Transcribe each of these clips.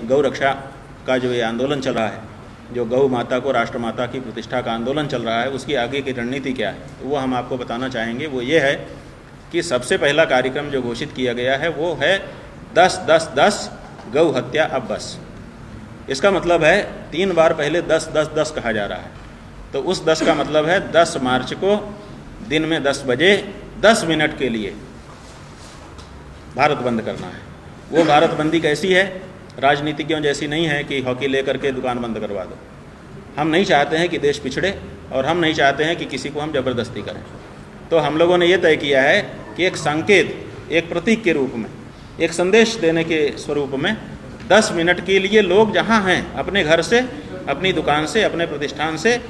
गौ रक्षा का जो ये आंदोलन चल रहा है, जो गौ माता को राष्ट्रमाता की प्रतिष्ठा का आंदोलन चल रहा है, उसकी आगे की रणनीति क्या है, तो वो हम आपको बताना चाहेंगे। वो ये है कि सबसे पहला कार्यक्रम जो घोषित किया गया है वो है 10-10-10 गौ हत्या अब बस। इसका मतलब है 3 बार पहले 10-10-10 कहा जा रहा है, तो उस 10 का मतलब है 10 मार्च को दिन में 10 बजे 10 मिनट के लिए भारत बंद करना है। वो भारत बंदी कैसी है? राजनीतिज्ञों जैसी नहीं है कि हॉकी लेकर के दुकान बंद करवा दो। हम नहीं चाहते हैं कि देश पिछड़े, और हम नहीं चाहते हैं कि किसी को हम ज़बरदस्ती करें। तो हम लोगों ने ये तय किया है कि एक संकेत, एक प्रतीक के रूप में, एक संदेश देने के स्वरूप में 10 मिनट के लिए लोग जहाँ हैं अपने घर से, अपनी दुकान से, अपने प्रतिष्ठान से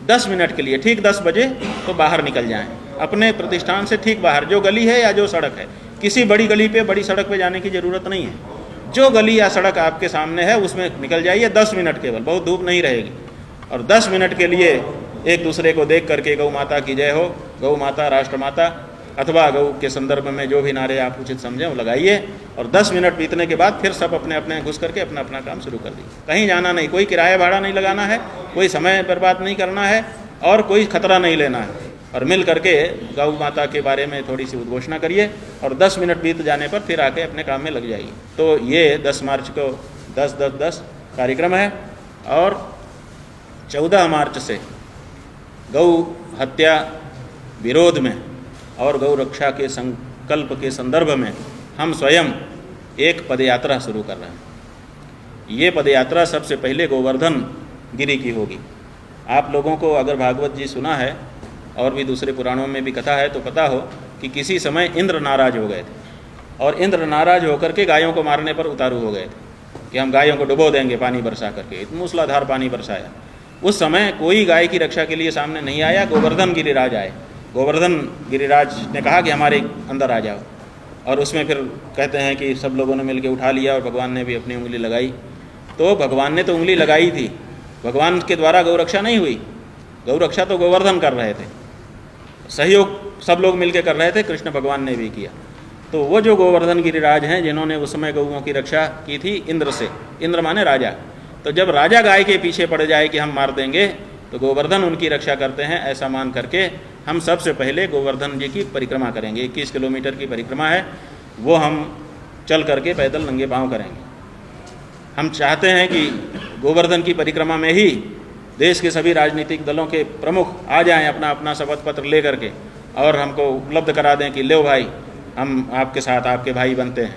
10 मिनट के लिए ठीक 10 बजे तो बाहर निकल जाएं। अपने प्रतिष्ठान से ठीक बाहर, जो गली है या जो सड़क है, किसी बड़ी गली पे, बड़ी सड़क पे जाने की ज़रूरत नहीं है। जो गली या सड़क आपके सामने है उसमें निकल जाइए 10 मिनट केवल, बहुत धूप नहीं रहेगी। और 10 मिनट के लिए एक दूसरे को देख करके गौ माता की जय हो, गौ माता राष्ट्रमाता, अथवा गौ के संदर्भ में जो भी नारे आप उचित समझें वो लगाइए। और 10 मिनट बीतने के बाद फिर सब अपने अपने घुस करके अपना अपना काम शुरू कर दीजिए। कहीं जाना नहीं, कोई किराया भाड़ा नहीं लगाना है, कोई समय बर्बाद नहीं करना है और कोई खतरा नहीं लेना है। और मिल करके गौ माता के बारे में थोड़ी सी उद्घोषणा करिए और 10 मिनट बीत जाने पर फिर आके अपने काम में लग जाइए। तो ये 10 मार्च को 10-10-10 कार्यक्रम है। और 14 मार्च से गौ हत्या विरोध में और गौ रक्षा के संकल्प के संदर्भ में हम स्वयं एक पदयात्रा शुरू कर रहे हैं। ये पदयात्रा सबसे पहले गोवर्धन गिरी की होगी। आप लोगों को अगर भागवत जी सुना है और भी दूसरे पुराणों में भी कथा है तो पता हो कि किसी समय इंद्र नाराज हो गए थे और इंद्र नाराज होकर के गायों को मारने पर उतारू हो गए थे कि हम गायों को डुबो देंगे पानी बरसा करके। मूसलाधार पानी बरसाया। उस समय कोई गाय की रक्षा के लिए सामने नहीं आया। गोवर्धन गिरिराज आए। गोवर्धन गिरिराज ने कहा कि हमारे अंदर आ जाओ, और उसमें फिर कहते हैं कि सब लोगों ने मिलकर उठा लिया और भगवान ने भी अपनी उंगली लगाई। तो भगवान ने तो उंगली लगाई थी, भगवान के द्वारा गौ रक्षा नहीं हुई। गौ रक्षा तो गोवर्धन कर रहे थे, सहयोग सब लोग मिलकर कर रहे थे, कृष्ण भगवान ने भी किया। तो वो जो गोवर्धन गिरिराज हैं जिन्होंने उस समय गौओं की रक्षा की थी इंद्र से, इंद्र माने राजा, तो जब राजा गाय के पीछे पड़ जाए कि हम मार देंगे तो गोवर्धन उनकी रक्षा करते हैं, ऐसा मान करके हम सबसे पहले गोवर्धन जी की परिक्रमा करेंगे। 21 किलोमीटर की परिक्रमा है, वो हम चल करके पैदल नंगे पाँव करेंगे। हम चाहते हैं कि गोवर्धन की परिक्रमा में ही देश के सभी राजनीतिक दलों के प्रमुख आ जाएं अपना अपना शपथ पत्र ले करके और हमको उपलब्ध करा दें कि लो भाई, हम आपके साथ आपके भाई बनते हैं।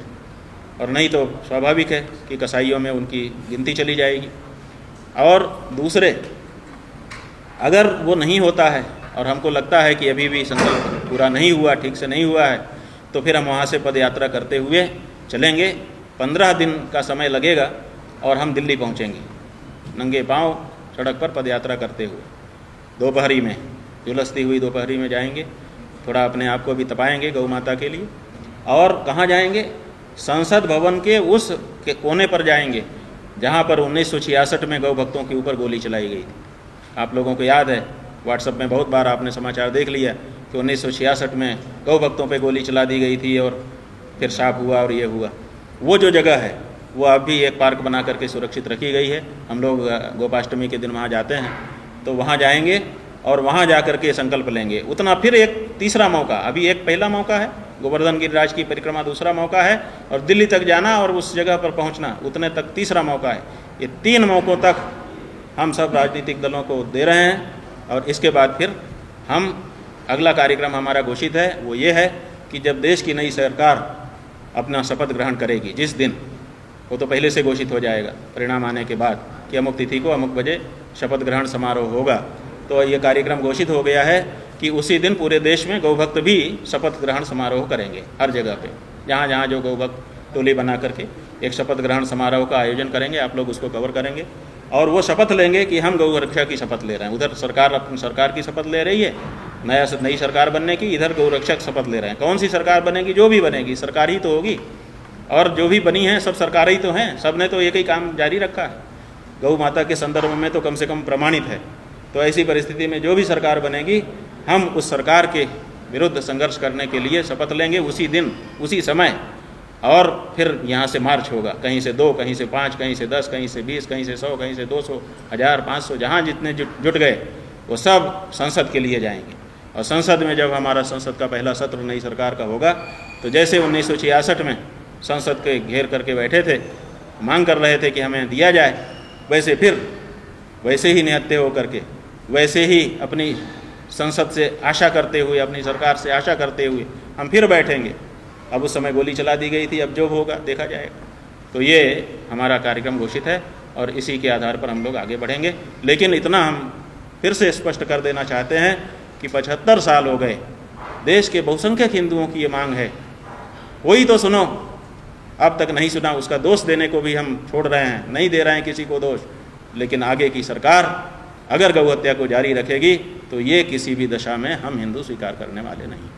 और नहीं तो स्वाभाविक है कि कसाईयों में उनकी गिनती चली जाएगी। और दूसरे, अगर वो नहीं होता है और हमको लगता है कि अभी भी संकल्प पूरा नहीं हुआ, ठीक से नहीं हुआ है, तो फिर हम वहाँ से पद यात्रा करते हुए चलेंगे। 15 दिन का समय लगेगा और हम दिल्ली पहुँचेंगे नंगे पाँव सड़क पर पद यात्रा करते हुए। दोपहरी में, झुलसती हुई दोपहरी में जाएंगे, थोड़ा अपने आप को भी तपाएंगे गौ माता के लिए। और कहाँ जाएंगे? संसद भवन के उस के कोने पर जाएंगे जहाँ पर 1966 में गौ भक्तों के ऊपर गोली चलाई गई थी। आप लोगों को याद है, व्हाट्सएप में बहुत बार आपने समाचार देख लिया कि 1966 में गौ भक्तों पे गोली चला दी गई थी और फिर साफ हुआ और ये हुआ। वो जो जगह है वो अब भी एक पार्क बना करके सुरक्षित रखी गई है। हम लोग गोपाष्टमी के दिन वहाँ जाते हैं, तो वहाँ जाएंगे और वहाँ जा कर के संकल्प लेंगे। उतना फिर एक तीसरा मौका, अभी एक पहला मौका है गोवर्धन गिरिराज की परिक्रमा, दूसरा मौका है और दिल्ली तक जाना और उस जगह पर पहुँचना, उतने तक तीसरा मौका है। ये 3 मौक़ों तक हम सब राजनीतिक दलों को दे रहे हैं। और इसके बाद फिर हम अगला कार्यक्रम हमारा घोषित है, वो ये है कि जब देश की नई सरकार अपना शपथ ग्रहण करेगी, जिस दिन, वो तो पहले से घोषित हो जाएगा परिणाम आने के बाद कि अमुक तिथि को अमुक बजे शपथ ग्रहण समारोह होगा। तो ये कार्यक्रम घोषित हो गया है कि उसी दिन पूरे देश में गौभक्त भी शपथ ग्रहण समारोह करेंगे। हर जगह पे जहाँ जहाँ जो गौभक्त टोली बना करके एक शपथ ग्रहण समारोह का आयोजन करेंगे। आप लोग उसको कवर करेंगे और वो शपथ लेंगे कि हम गौ रक्षा की शपथ ले रहे हैं। उधर सरकार अपनी सरकार की शपथ ले रही है, नई सरकार बनने की, इधर गौ रक्षक शपथ ले रहे हैं। कौन सी सरकार बनेगी? जो भी बनेगी सरकार ही तो होगी, और जो भी बनी हैं सब सरकार ही तो हैं। सब ने तो एक ही काम जारी रखा है, गौ माता के संदर्भ में तो कम से कम प्रमाणित है। तो ऐसी परिस्थिति में जो भी सरकार बनेगी, हम उस सरकार के विरुद्ध संघर्ष करने के लिए शपथ लेंगे उसी दिन, उसी समय। और फिर यहाँ से मार्च होगा, कहीं से 2, कहीं से 5, कहीं से 10, कहीं से 20, कहीं से 100, कहीं से 200, 1000, 500, जहाँ जितने जुट गए वो सब संसद के लिए जाएंगे। और संसद में जब हमारा संसद का पहला सत्र नई सरकार का होगा तो जैसे 1966 में संसद के घेर करके बैठे थे, मांग कर रहे थे कि हमें दिया जाए, वैसे फिर वैसे ही निहत्थे होकर के, वैसे ही अपनी संसद से आशा करते हुए, अपनी सरकार से आशा करते हुए हम फिर बैठेंगे। अब उस समय गोली चला दी गई थी, अब जो होगा देखा जाएगा। तो ये हमारा कार्यक्रम घोषित है और इसी के आधार पर हम लोग आगे बढ़ेंगे। लेकिन इतना हम फिर से स्पष्ट कर देना चाहते हैं कि 75 साल हो गए, देश के बहुसंख्यक हिंदुओं की ये मांग है, कोई तो सुनो। अब तक नहीं सुना, उसका दोष देने को भी हम छोड़ रहे हैं, नहीं दे रहे हैं किसी को दोष। लेकिन आगे की सरकार अगर गौ हत्या को जारी रखेगी तो ये किसी भी दशा में हम हिंदू स्वीकार करने वाले नहीं।